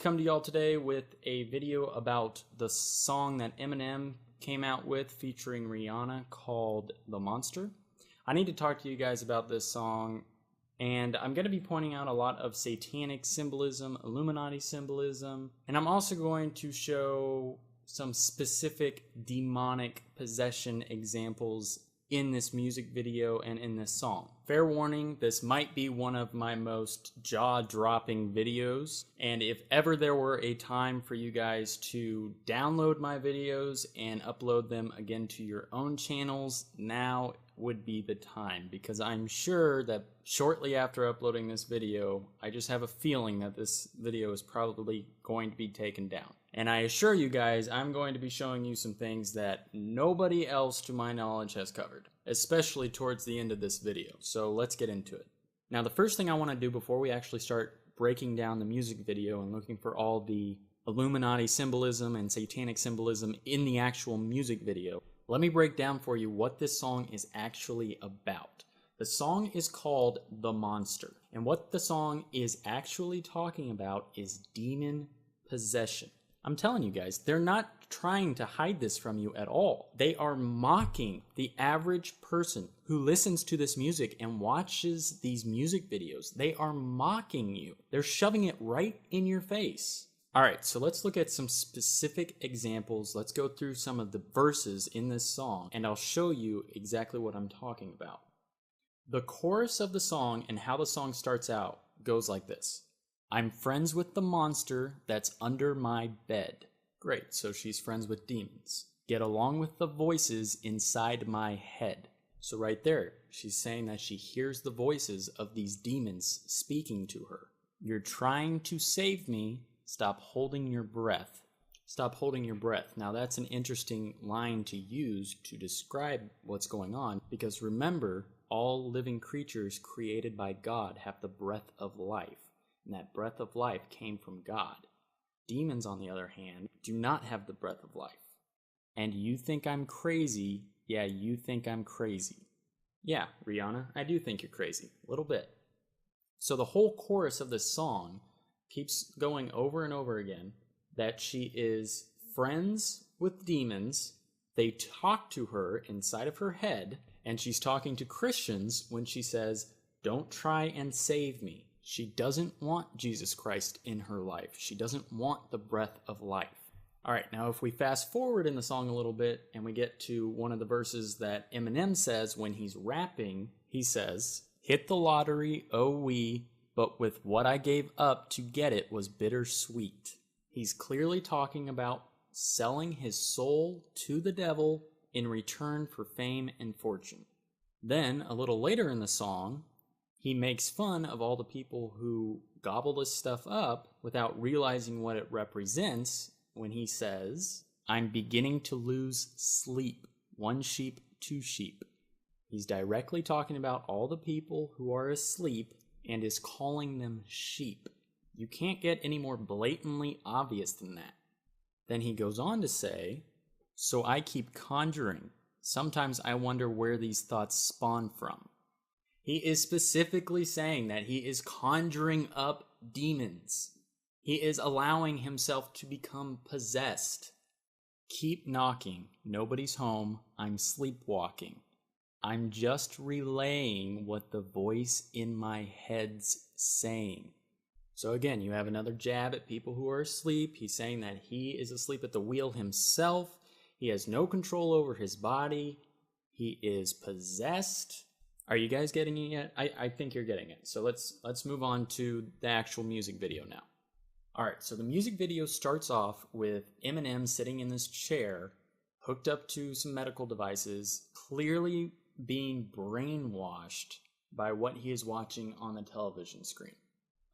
come to y'all today with a video about the song that Eminem came out with featuring Rihanna called The Monster. I need to talk to you guys about this song, and I'm going to be pointing out a lot of satanic symbolism, Illuminati symbolism, and I'm also going to show some specific demonic possession examples in this music video and in this song. Fair warning, this might be one of my most jaw-dropping videos, and if ever there were a time for you guys to download my videos and upload them again to your own channels, now would be the time, because I'm sure that shortly after uploading this video, I just have a feeling that this video is probably going to be taken down. And I assure you guys, I'm going to be showing you some things that nobody else to my knowledge has covered, especially towards the end of this video. So let's get into it. Now, the first thing I want to do before we actually start breaking down the music video and looking for all the Illuminati symbolism and satanic symbolism in the actual music video, let me break down for you what this song is actually about. The song is called The Monster, and what the song is actually talking about is demon possession. I'm telling you guys, they're not trying to hide this from you at all. They are mocking the average person who listens to this music and watches these music videos. They are mocking you. They're shoving it right in your face. All right, so let's look at some specific examples. Let's go through some of the verses in this song, and I'll show you exactly what I'm talking about. The chorus of the song and how the song starts out goes like this. I'm friends with the monster that's under my bed. Great, so she's friends with demons. Get along with the voices inside my head. So right there, she's saying that she hears the voices of these demons speaking to her. You're trying to save me. Stop holding your breath. Stop holding your breath. Now that's an interesting line to use to describe what's going on, because remember, all living creatures created by God have the breath of life. And that breath of life came from God. Demons, on the other hand, do not have the breath of life. And you think I'm crazy? Yeah, you think I'm crazy. Yeah, Rihanna, I do think you're crazy. A little bit. So the whole chorus of this song keeps going over and over again that she is friends with demons. They talk to her inside of her head, and she's talking to Christians when she says, "Don't try and save me." She doesn't want Jesus Christ in her life. She doesn't want the breath of life. All right, now if we fast forward in the song a little bit and we get to one of the verses that Eminem says when he's rapping, he says, "Hit the lottery, oh we, but with what I gave up to get it was bittersweet." He's clearly talking about selling his soul to the devil in return for fame and fortune. Then, a little later in the song, he makes fun of all the people who gobble this stuff up without realizing what it represents when he says, "I'm beginning to lose sleep, one sheep, two sheep." He's directly talking about all the people who are asleep and is calling them sheep. You can't get any more blatantly obvious than that. Then he goes on to say, "So I keep conjuring. Sometimes I wonder where these thoughts spawn from." He is specifically saying that he is conjuring up demons. He is allowing himself to become possessed. Keep knocking. Nobody's home. I'm sleepwalking. I'm just relaying what the voice in my head's saying. So again, you have another jab at people who are asleep. He's saying that he is asleep at the wheel himself. He has no control over his body. He is possessed. Are you guys getting it yet? I think you're getting it. So let's move on to the actual music video now. All right, so the music video starts off with Eminem sitting in this chair, hooked up to some medical devices, clearly being brainwashed by what he is watching on the television screen.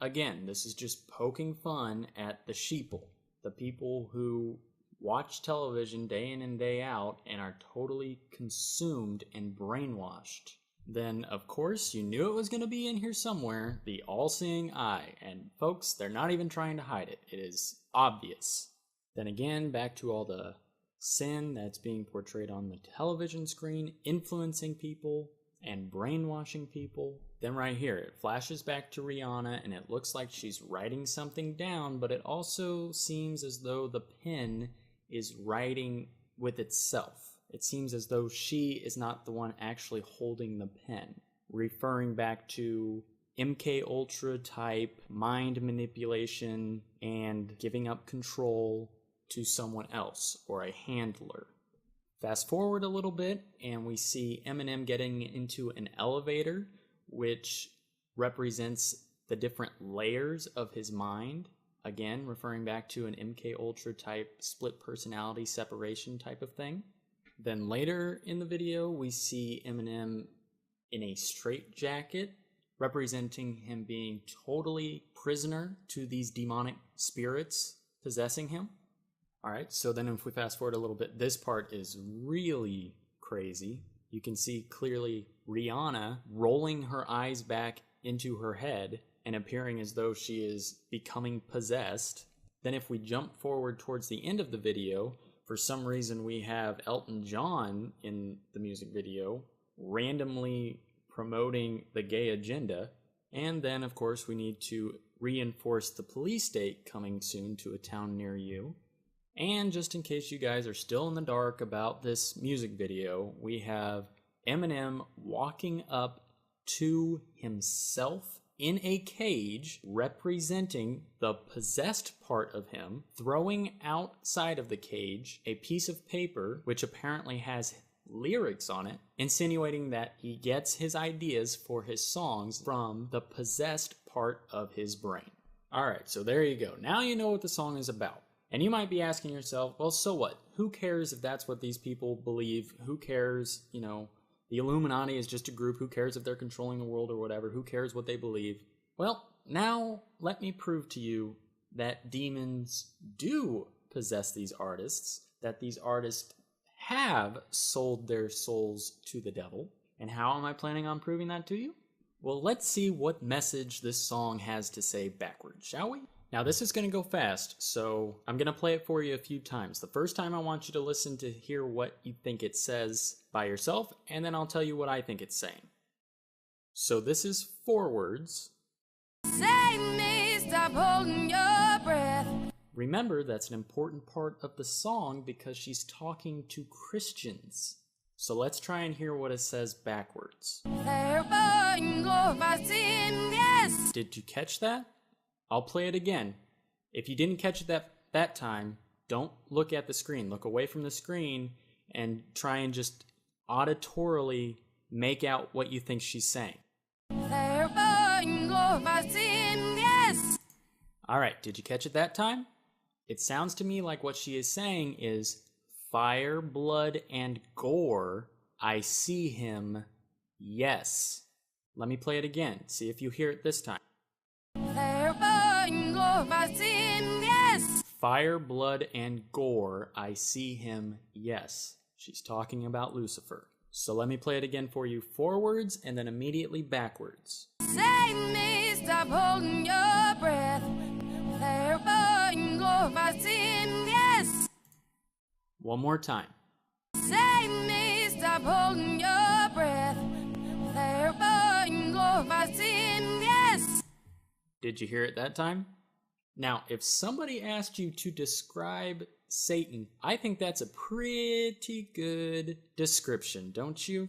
Again, this is just poking fun at the sheeple, the people who watch television day in and day out and are totally consumed and brainwashed. Then, of course, you knew it was going to be in here somewhere, the all-seeing eye. And folks, they're not even trying to hide it. It is obvious. Then again, back to all the sin that's being portrayed on the television screen, influencing people and brainwashing people. Then right here, it flashes back to Rihanna and it looks like she's writing something down, but it also seems as though the pen is writing with itself. It seems as though she is not the one actually holding the pen, referring back to MK Ultra type mind manipulation and giving up control to someone else or a handler. Fast forward a little bit and we see Eminem getting into an elevator, which represents the different layers of his mind. Again, referring back to an MK Ultra type split personality separation type of thing. Then later in the video, we see Eminem in a straitjacket, representing him being totally prisoner to these demonic spirits possessing him. All right, so then if we fast forward a little bit, this part is really crazy. You can see clearly Rihanna rolling her eyes back into her head and appearing as though she is becoming possessed. Then if we jump forward towards the end of the video, for some reason we have Elton John in the music video randomly promoting the gay agenda. And then of course we need to reinforce the police state coming soon to a town near you. And just in case you guys are still in the dark about this music video, we have Eminem walking up to himself in a cage, representing the possessed part of him, throwing outside of the cage a piece of paper, which apparently has lyrics on it, insinuating that he gets his ideas for his songs from the possessed part of his brain. All right, so there you go. Now you know what the song is about. And you might be asking yourself, well, so what? Who cares if that's what these people believe? Who cares, you know, the Illuminati is just a group. Who cares if they're controlling the world or whatever? Who cares what they believe? Well, now let me prove to you that demons do possess these artists, that these artists have sold their souls to the devil. And how am I planning on proving that to you? Well, let's see what message this song has to say backwards, shall we? Now this is going to go fast, so I'm going to play it for you a few times. The first time I want you to listen to hear what you think it says by yourself, and then I'll tell you what I think it's saying. So this is forwards. Save me, stop holding your breath. Remember, that's an important part of the song because she's talking to Christians. So let's try and hear what it says backwards. Did you catch that? I'll play it again. If you didn't catch it that time, don't look at the screen. Look away from the screen and try and just auditorily make out what you think she's saying. All right, did you catch it that time? It sounds to me like what she is saying is, fire, blood, and gore, I see him, yes. Let me play it again. See if you hear it this time. Fire, blood, and gore, I see him, yes. She's talking about Lucifer. So let me play it again for you forwards and then immediately backwards. Save me, stop holding your breath. Yes. One more time. Save me, stop holding your breath. Yes. Did you hear it that time? Now, if somebody asked you to describe Satan, I think that's a pretty good description, don't you?